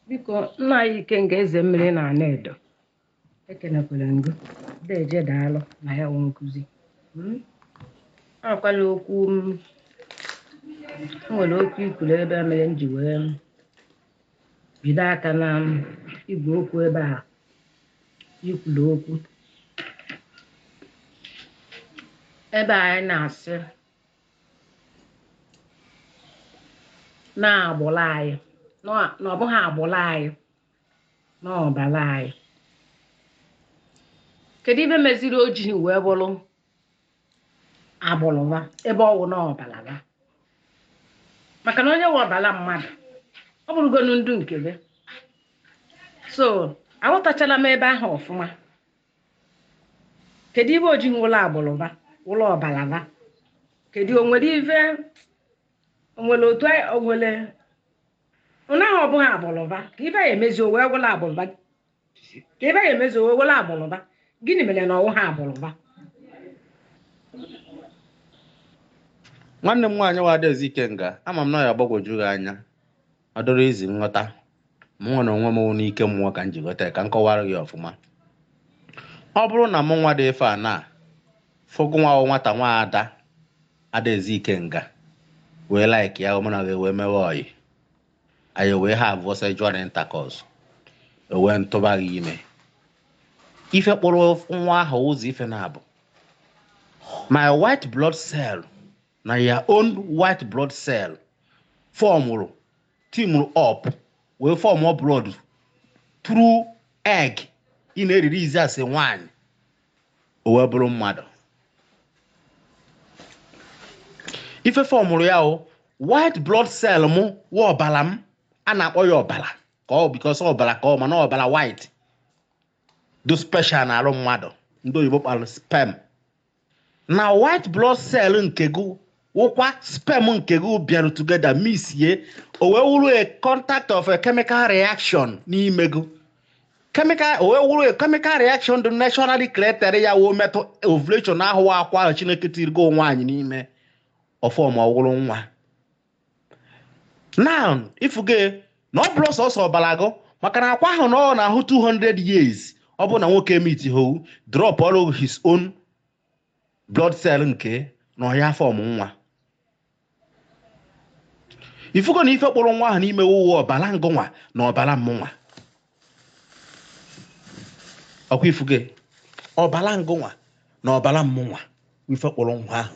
Biko nna anyị Ikengaezemmiri na Anedo ekenekwere ngụ deje daalụ na ya nwe nkụzi akwala okwu nwere okwu ikwuru ebe mere m ji wee bido aka na igwe okwu ebe a ikwuru okwu ebe anyị na-asị na agbụrụ anyị na ọ bụghị agbụrụ anyị na ọbara anyị. Kedu ibe meziri o ji wee bụrụ agbụrụ ebe ọ wụ na ọbara ha? Maka na onye nwe ọbara mmadụ ọ bụrụgonu ndụ nke gị, so aghọtachala m ebe ahụ ọfụma. Kedu ibe o ji nwụrụ agbụrụ ha wụrụ ọbara ha? Kedu onwere ive onwere otu onwere ụnahụ ọ bụghị agbụrụ ha ka ibe ya emezi o wee wụrụ agbụrụ ha? Ka ibe ya emezi o wee wụrụ agbụrụ ha? Gịnị mere na ọwụ ha agbụrụ ha? Nwanne m nwaanyị Adaeze Ikenga, ama m na ya agbagwoju gị anya, ọ dọrọ izi nghọta. M nwe na onwe m n'ike mmụọ ka m ji ghọta ka m kọwara gị ọfụma. Ọ bụrụ na m nwa dị ife a na fọgụ nwa nwata nwa ada Adaeze Ikenga wee like ya mụ na gị wee mewe ọyị, anyị wee ha abụọ sexual intercourse, wee ntụba gị ime. Ife kpụrụ nwa ahụ ụzọ ife na-abụ my white blood cell na your own white blood cell formụrụ teamụrụ up wee form blood through egg ị na-eriri izi asị nwaanyị o wee bụrụ mmadụ. Ife formụrụ ya o white blood cell mụ wa ọbara m a na-akpọ ya ọbara ka ọ because ọbara ka ọ mana ọbara white do special na arụ mmadụ ndị oyibo kpara sperm. Na white blood cell nke gị wụkwa sperm nke gị bịara together misie o wee wụrụ a contact of a chemical reaction n'ime gị. O wee wụrụ a chemical reaction dị naturally created ya wee metụ ovulation ahụ akwa Chineke tiri gị nwaanyị n'ime ọfọm ọwụrụ nwa. Now ifuge na ọ bụrụ sọsọ ọbara gị maka na akwa ahụ na ọ na-ahụ 200 years ọ bụ na nwoke meet ho drop all his own blood cell nke na ọya fọm nwa. Ifugo na ife kpụrụ nwa ahụ n'ime ụwa ọbara ngụnwa na ọbara mmụnwa. Ọkwa ifuge ọbara ngụnwa na ọbara mmụnwa ife kpụrụ nwa ahụ.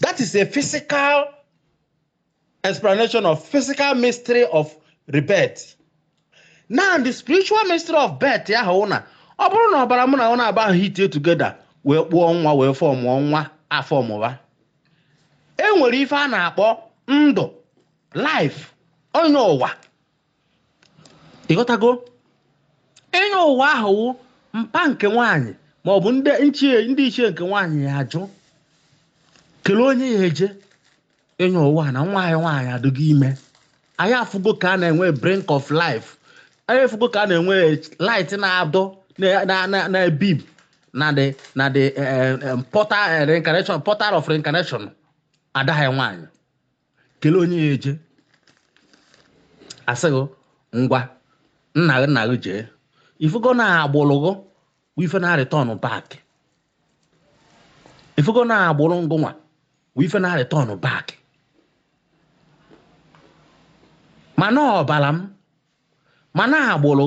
That is a physical explanation of physical mystery of rebirth. Now the spiritual mystery of birth ya hụ na ọ bụrụ na ọbara mụ na ọ na-aba ahụ hit together wee kpụọ nwa wee fọmụọ nwa afọmụwa. E nwere ife a na-akpọ ndụ life onye ụwa. Ịghọtago? Enye ụwa ahụ mpa nke nwaanyị maọbụ ndị ichie nke nwaanyị ya ajụ kelee onye ya eje enye ụwa na nwaanyị adịghị ime. Anyị afụgo ka a na-enwe brink of life. Anyị afụgo ka a na-enwe light na-adọ na bib na the portal of reincarnation adaghị nwaanyị. Kelee onye ya eje asịghị ngwa nna gị jee ifugo na agbụrụ gị ife na return back. Ifugo na agbụrụ ngụnwa ife na return back. Mana ọbara m mana agbụrụ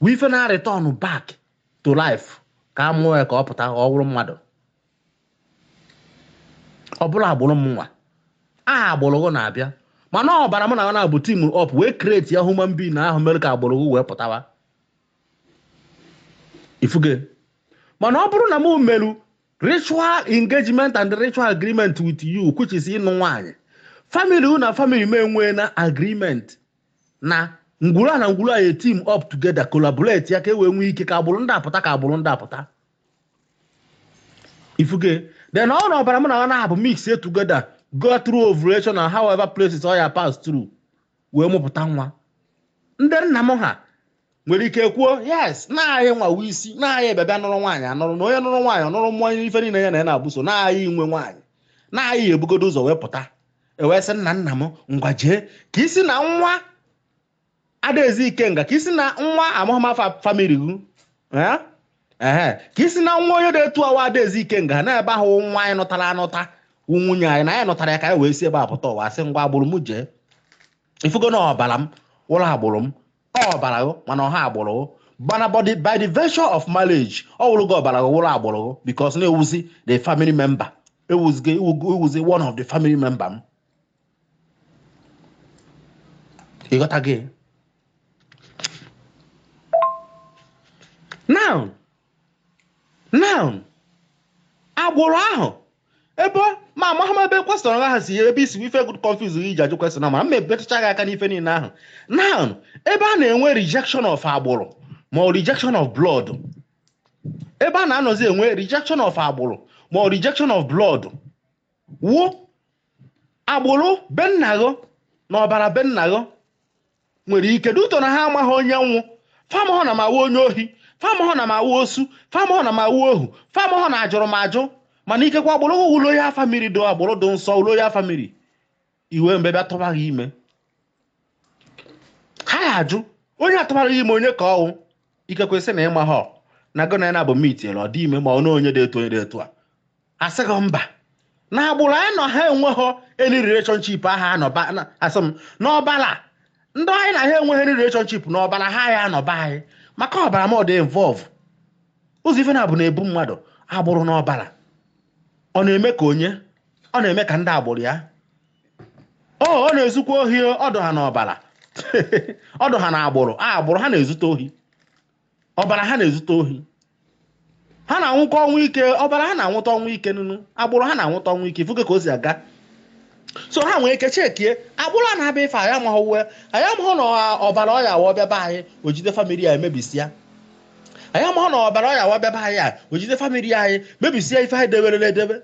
gị ife na return back to life ka a mụọ ya ka ọ pụta ọ bụrụ mmadụ. Ọ bụrụ agbụrụ m nwa agbụrụ gị na-abịa mana ọbara m na na-abụ team up wee create ya human being ahụ mere ka agbụrụ gị wee pụtawa. Ifuge mana ọ bụrụ na m meru ritual engagement and ritual agreement with you which is ịnụ nwaanyị family na family m enwee na agreement na ngwuru na ngwuru a team up together collaborate ya ka e wee nwee ike ka agbụrụ ndị apụta ka agbụrụ ndị apụta. Ifuge then all ọbara m na na-abụ mix together go through ovulation and however places all ya pass through wee mụpụta nwa. Ndị nna m ha nwere ike kwuo yes na anyị nwa isi na anyị bịa nụrụ nwaanyị anụrụ na onye nụrụ nwaanyị ọnụrụ mmụọ ife niile ya na na-abụso na anyị nwe nwaanyị na anyị ebugodo ụzọ wee pụta ewee sị nna m ngwa jee ka isi na nwa Adaeze Ikenga ka isi na nwa amụma family gị ka isi na nwa onye na-etu awa Adaeze Ikenga na-ebe ahụ nwa anyị nụtara anụta nwunye anyị na anyị nụtara ya ka anyị wee si ebe a pụta ụwa sị ngwa agbụrụ m jee ifugo na ọbara m ụlọ agbụrụ m ọbara mana ọha agbụrụ mana by the virtue of marriage ọwụlụgo ọbara ụlọ agbụrụ because na-ewuzi the family member ewuzi one of the family member m ịghọta gị now agbụrụ ahụ ebe ma amahama ebe kwesịrị ahụ si ebe isi ife good confuse iji ajụ kwesịrị na ma mmebetucha gị aka n'ife niile ahụ now ebe a na-enwe rejection of agbụrụ ma ọ rejection of blood ebe a na-anọzi enwe rejection of agbụrụ ma ọ rejection of blood wụ agbụrụ be nna gị na ọbara be nna gị nwere ike duto na ha amaghị onye nwụ famahụ na mawu onye ohi famahụ na mawu osu famahụ na mawu ohu famahụ na ajụrụ m ajụ mana ikekwa agbụrụ ụlọ ya famili do agbụrụ do nsọ ụlọ ya famili iwe mgbe bịa tụba gị ime ha ya ajụ onye atụbara ime onye ka ọwụ ikekwe sị na ịma ha na gị na bụ mitiere ọ dị ime ma ọ na onye dị etu onye dị etu a asịghị mba na agbụrụ anyị nọ ha enweghị any relationship aha asị m n'ọbala ndị anyị na ha enweghị any relationship n'ọbala ha ya anọba anyị maka ọbara m ọ dị involve ụzọ ife na-abụ na-ebu mmadụ agbụrụ n'ọbara ọ na-eme ka onye ọ na-eme ka ndị agbụrụ ya ọ na-ezukwa ohi ọdụ ha n'ọbara ọdụ ha na agbụrụ ha na-ezute ohi ọbara ha na-ezute ohi ha na-anwụkọ ọnwụ ike ọbara ha na-anwụta ọnwụ ike nụnụ agbụrụ ha na-anwụta ọnwụ ike ifuge ka o si aga so ha nwere ike chekie agbụrụ a na-abịa ife anyị amaghị na ọbara ọya awa ọbịa be anyị ojide famili ya emebisịa anyị amaghị na ọbara ọya awa ọbịa be anyị a ojide famili anyị mebisịa ife anyị deberele edebe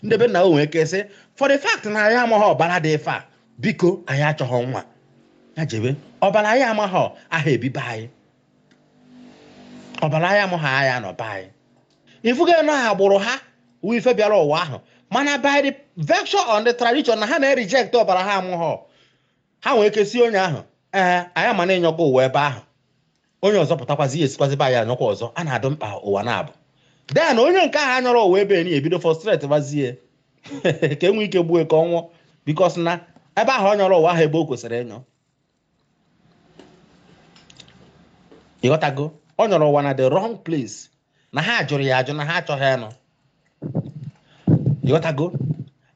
ndebe nna o nwere ike sị for the fact na anyị amaghị ọbara dị ife a biko anyị achọghị nwa ya jebe ọbara anyị amaghị aha ebibe anyị ọbara anyị amaghị anya nọ be anyị ifuge na agbụrụ ha wụ ife bịara ụwa ahụ mana by the virtue on the tradition na ha na-reject ọbara ha amụghọ ha nwere ike si onye ahụ anyị ama na-enyọkwa ụwa ebe ahụ onye ọzọ pụtakwazi ya esikwazi be anyị anyọkwa ọzọ a na-adụ mkpa ụwa na-abụ then onye nke ahụ anyọrọ ụwa ebe ni ebido frustrate bazie ka enwe ike gbuo ka ọ nwụọ because na ebe ahụ ọ nyọrọ ụwa ahụ ebe o kwesịrị ịnyọ ịghọtago ọ nyọrọ ụwa na the wrong place na ha jụrụ ya ajụ na ha achọghị ịnọ ịghọtago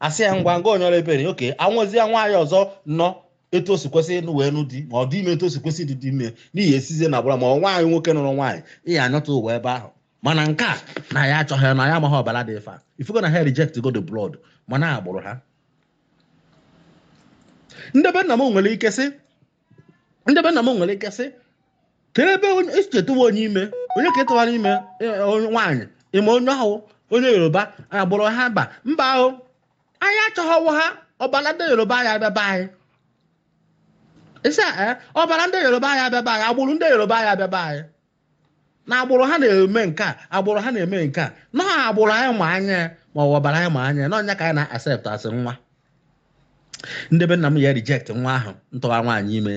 asị ya ngwa ngwa onyọrọ ebere oke anwụzie nwaanyị ọzọ nọ etu o si kwesị ịnụ wee nụ di ma ọ dị ime etu o si kwesị ịdị ime n'ihi esizie na agbụrụ ma ọ nwaanyị nwoke nụrụ nwaanyị ihe anyọta ụwa ebe ahụ mana nke a na ya achọghị na ya amaghị ọbara dị ife a ifugo na ha reject go the blood mana agbụrụ ha ndebe nna m nwere ike sị kere ebe echetawa onye ime onye ka etewara ime nwaanyị ime onye ahụ onye Yoruba agbụrụ ha mba ahụ anyị achọghị ọwụ ha ọbara ndị Yoruba anyị abịaba anyị isi ọbara ndị Yoruba anyị abịaba anyị agbụrụ ndị Yoruba anyị abịaba anyị na agbụrụ ha na-eme nke a agbụrụ ha na-eme nke a na agbụrụ anyị ma anya ma ọ ọbara anyị ma anya na ọnya ka anyị na-accept asị nwa ndebe nna m ya reject nwa ahụ ntọwa nwaanyị ime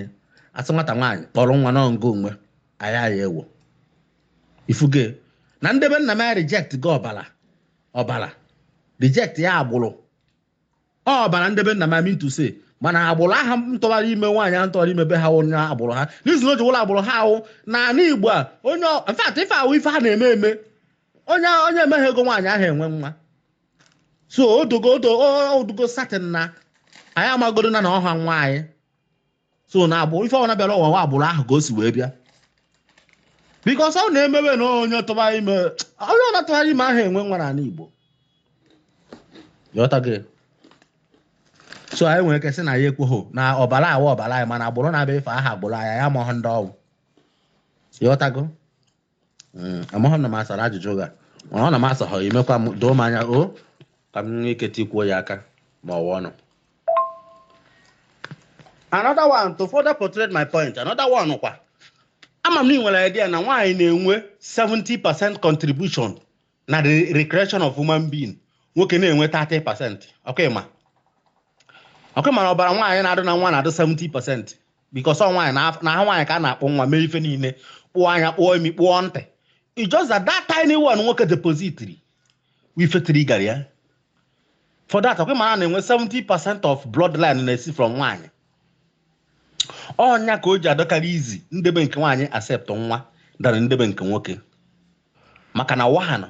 asị nwata nwaanyị kpọrọ nwa n'ọngụ onwe anyị ya ewo ifuge na ndebe nna m ya reject gị ọbara reject ya agbụrụ ọbara ndebe nna m mean to say mana agbụrụ aha ntọwara ime nwaanyị ahụ ntọwara ime be ha onye agbụrụ ha n'izu n'oji ụlọ agbụrụ ha ahụ na ala Igbo a onye in fact ife ahụ ife ha na-eme onye emeghe ego nwaanyị ahụ enwe nwa so odugo satin na anyị amagodo na ọha nwa anyị so na agbụrụ ife ọna bịara ụwa agbụrụ ahụ ka o si wee bịa because ọ na-emewe na onye tụbara ime onye ọ na-atụgharị ime ahụ enwe nwa n'ala Igbo yọtago so anyị nwere ike sị na ya ekweghị na ọbara awa ọbara anyị mana agbụrụ na-abịa ife aha agbụrụ anyị ya amaghị ndị ọwụ yọtago amaghị na m asara ajụjụ ga mana ọ na m asọghị imekwa m doo m anya o ka m nwee ike tikwuo ya aka ma ọwa ọnụ. Another one to further portray my point, another one kwa ama m nwere idea na nwaanyị na-enwe 70% contribution na the recreation of human being, nwoke na-enwe 30%. Okay ma ọkụ mana ọbara nwaanyị na-adụ na nwa na-adụ 70% because ọ nwaanyị na ha nwaanyị ka a na-akpụ nwa mee ife niile kpụọ anya kpụọ imi kpụọ ntị it just that tiny one nwoke depositiri wifetiri gara ya for that ọkụ mana na-enwe 70% of bloodline na-esi from nwaanyị ọnya ka o ji adọkarị izi ndebe nke nwaanyị accept nwa dara ndebe nke nwoke maka na one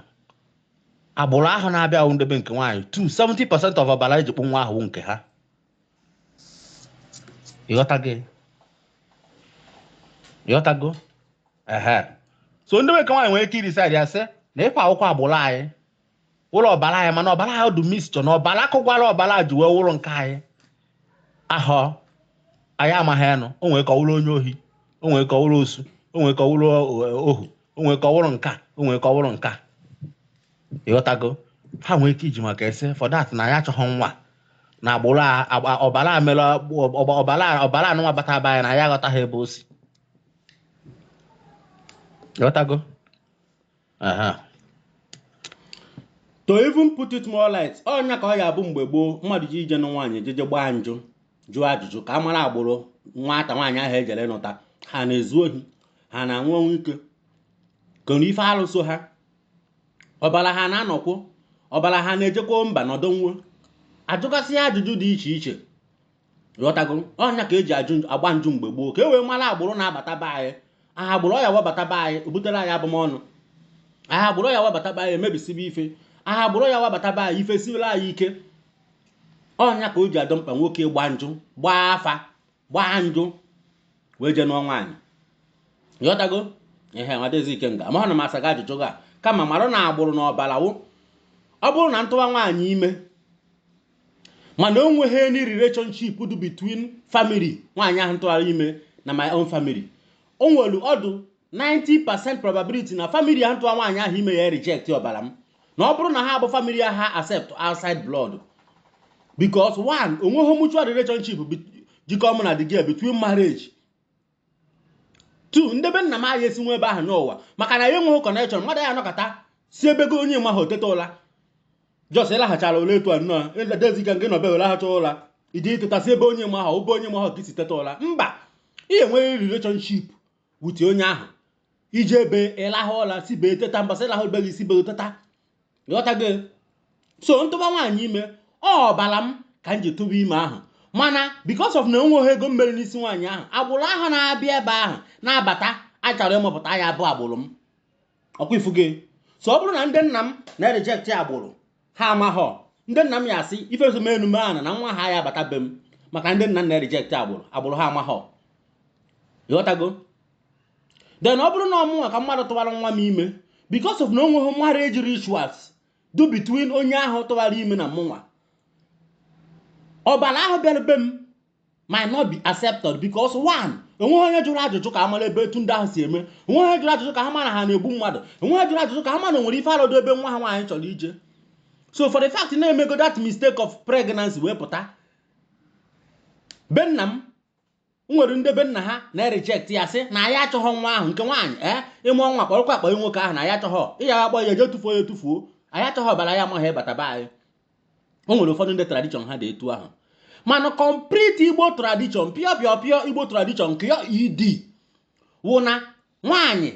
agbụrụ ahụ na-abịa ahụ ndebe nke nwaanyị 70% of ọbara eji kpụ nwa ahụ nke ha ịghọtago so ndebe nke nwaanyị nwere ike irisaid ya sị na ịkwa akwụkwọ agbụrụ anyị ụlọ ọbara anyị mana ọbara ahụ dị mixture na ọbara akụkwara ọbara ji wee wụrụ nke anyị ahụ anyị amaghị anụ o nwere ka ọ wụrụ onye ohi o nwere ka ọ wụrụ osu o nwere ka ọ wụrụ ohu o nwere ka ọ wụrụ nka o nwere ka ọ wụrụ nka ịghọtago ha nwere ike iji maka ese for that na ya achọghị nwa na agbụrụ ọbara mere ọbara anụnwa bata aba anyị na ya aghọtaghị ebe o si ịghọtago to even put it more light ọnya ka ọ ya bụ mgbe gboo mmadụ ji ije na nwaanyị jeje gbaa njụ jụọ ajụjụ ka a mara agbụrụ nwata nwaanyị ahụ ejere nụta ha na-ezu ohi ha na-anwụ ọnwụ ike kere ife alụso ha ọbara ha na-anọkwụ ọbara ha na-ejekwa mba nọdonwo ajụgasị ajụjụ dị iche iche ghọtago ọnya ka eji agba njụ mgbe gboo ka e wee mara agbụrụ na-abata be anyị aha agbụrụ ya webata be anyị obutere anyị abụmọnụ aha agbụrụ ya webata be anyị emebisibe ife aha agbụrụ ya webata be anyị ife siwela anyị ike ọnya ka o ji adọ mkpa nwoke gba njụ gbaa afa gbaa njụ wee jee nụọ nwaanyị ghọtago ihe nwadezi Ikenga amaghị na m asaga ajụjụ ga kama mara na agbụrụ na ọbara wụ ọ bụrụ na ntụwa nwaanyị ime mana o nweghị any relationship dị between family nwaanyị ahụ ntụgharị ime na my own family o nwere ọdụ 90% probability na family ahụ ntụwa nwaanyị ahụ ime ya reject ọbara m na ọ bụrụ na ha bụ family ha accept outside blood because one onweghị mutual relationship jikọ mụ na the girl between marriage. Two, ndebe nna m ahụ esi nwe ebe ahụ n'ụwa maka na ya enweghị connection mmadụ ya anọkọta si ebe go onye mahụ oteta ụla jos ịlaghachara ole etu a nnọọ edezika nke nọbe welaghacha ụla iji ịtụtasị ebe onye mahụ obe onye mahụ ka isi teta ụla mba ihe nwere relationship with onye ahụ iji ebe ịlahụ ụla si bee teta mbasị ịlahụ ebe gị si bee teta ghọtago so ntụba nwaanyị ime ọ bala m ka m ji tụba ime ahụ mana because of na enweghị ego mmeri n'isi nwaanyị ahụ agbụrụ ahụ na-abịa ebe ahụ na-abata achọrọ ịmụpụta ya bụ agbụrụ m ọkwa ifu gị so ọ bụrụ na ndị nna m na-reject agbụrụ ha amaghọ ndị nna m ya asị ife ezomenu m ana na nwa ha ya abata be m maka ndị nna m na-reject agbụrụ ha amaghọ ịghọtago then ọ bụrụ na ọmụnwa ka mmadụ tụwara nwa m ime because of na onweghị marriage rituals do between onye ahụ tụwara ime na mụnwa ọbara ahụ bịara be m might not be accepted because one onweghị onye jụrụ ajụjụ ka ha mara ebe etu ndị ahụ si eme onweghị onye jụrụ ajụjụ ka ha mara ha na-egbu mmadụ onweghị jụrụ ajụjụ ka ha mara nwere ife alụdo ebe nwa ha nwaanyị chọrọ ije so for the fact na-emego that mistake of pregnancy wee pụta be nna m nwere ndị be nna ha na-reject ya sị na ya achọghọ nwa ahụ nke nwaanyị ịmụ nwa kpọrọkwa akpọ nwoke ahụ na ya achọghọ ịya akpọ ya eje tụfuo ya etufuo anyị achọghọ ọbara ya amaghị ịbata be anyị o nwere ụfọdụ ndị tradition ha dị etu ahụ mana complete Igbo tradition pịọ Igbo tradition nke ya idi wụ na nwaanyị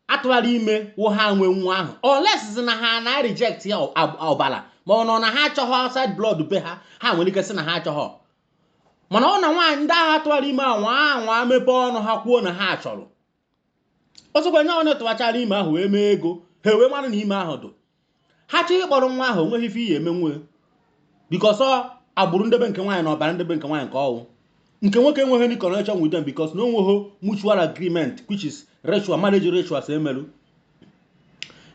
atụgharị ime wụ ha nwe nwa ahụ olesi na ha na reject ya ọbara ma ọ nọ na ha achọghọ outside blood be ha nwere ike sị na ha achọghọ mana ọ na nwaanyị ndị agha atụgharị ime anwa mepe ọnụ ha kwuo na ha chọrọ ọzọkwa nye onye tụwachara ime ahụ wee mee ego ha wee mara na ime ahụ dụ ha chọghị ịkpọrọ nwa ahụ onweghị ife ihe eme nwe because agbụrụ ndebe nke nwaanyị na ọbara ndebe nke nwaanyị nke ọwụ nke nwoke enweghị any connection with them because na onweghị mutual agreement which is ritual marriage rituals emelu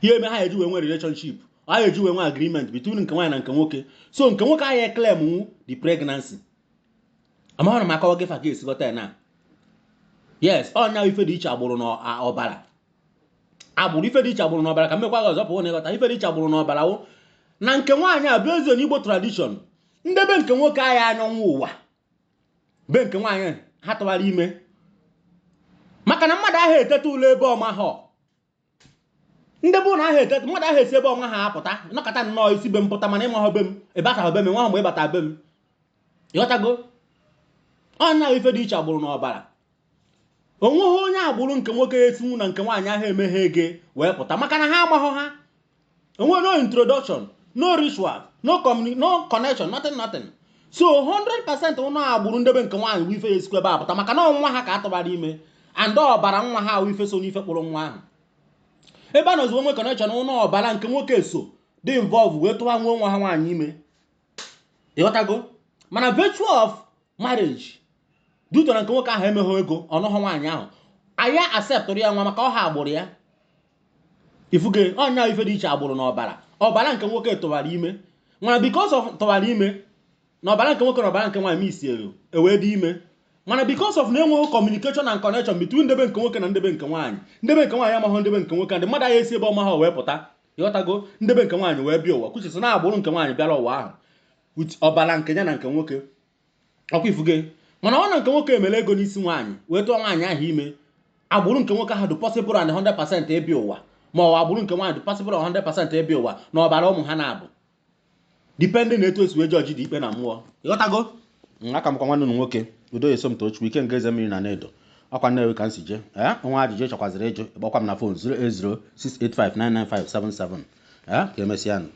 ihe eme ha eji wee nwe relationship ha eji wee nwe agreement between nke nwaanyị na nke nwoke so nke nwoke ahụ claim the pregnancy amaghị na maka oge fa ka esi ghọta na yes ọnya ife dị iche agbụrụ na ọbara agbụrụ ife dị iche agbụrụ na ọbara ka mmekwa gị ọzọ pụọ na ịghọta ife dị iche agbụrụ na ọbara wụ na nke nwaanyị a bụ ezi onye Igbo tradition ndebe nke nwoke ahụ anyanwụ ụwa be nke nwaanyị ha tụwara ime maka na mmadụ ahụ eteta ụlọ ebe ọma ha ndebe ụlọ ahụ eteta mmadụ ahụ esi ebe ọma ha apụta nọkọta nnọọ isi be m pụta mana ịma ha be m ebe aka ha be m nwa mgbe ịbata be m ịghọtago ọnya ife dị iche agbụrụ n'ọbara onweghị onye agbụrụ nke nwoke etinwu na nke nwaanyị ahụ emeghe ege wee pụta maka na ha amaghọ ha onwe no introduction no ritual no connection nothing so 100% ụnọ agbụrụ ndebe nke nwaanyị bụ ife esikwa ebe a pụta maka na nwa ha ka atụbara ime and ọbara nwa ha ife so n'ife kpụrụ nwa ahụ ebe a na ozugbo nwe connection ụnọ ọbara nke nwoke so dị involve wee tụwa nwa ha nwaanyị ime ịghọtago mana virtue of marriage duto na nke nwoke ahụ emeghị ego ọnụghọ nwaanyị ahụ anya acceptụrụ ya nwa maka ọha agbụrụ ya ifuge ọnya ife dị iche agbụrụ na ọbara nke nwoke tụwara ime mana because of tụwara ime na ọbara nke nwoke na ọbara nke nwaanyị isiere ewee dị ime mana because of na enweghị communication and connection between ndebe nke nwoke na ndebe nke nwaanyị amaghị ndebe nke nwoke ndị mmadụ esi ebe ọma ha wee pụta ịghọtago ndebe nke nwaanyị wee bịa ụwa kwuchisi na agbụrụ nke nwaanyị bịara ụwa ahụ ọbara nke ya na nke nwoke ọkwa ifuge mana ọ na nke nwoke emere ego n'isi nwaanyị wee tụọ nwaanyị ahụ ime agbụrụ nke nwoke ahụ dị possible and 100% ịbịa ụwa ma ọ agbụrụ nke nwaanyị dị possible 100% ịbịa ụwa na ọbara ụmụ ha na-abụ depending na etu esi wee jọji dị ikpe na mmụọ ịghọtago aka m kwa nwanne ụnụ nwoke udo Ikengaezemmiri Ikengaezemmiri na Nedo ọkwa nnewi ka m si je nwa ajụjụ chọkwazịrị ịjụ gbakwa m na fon 08068599577 ka emesịanụ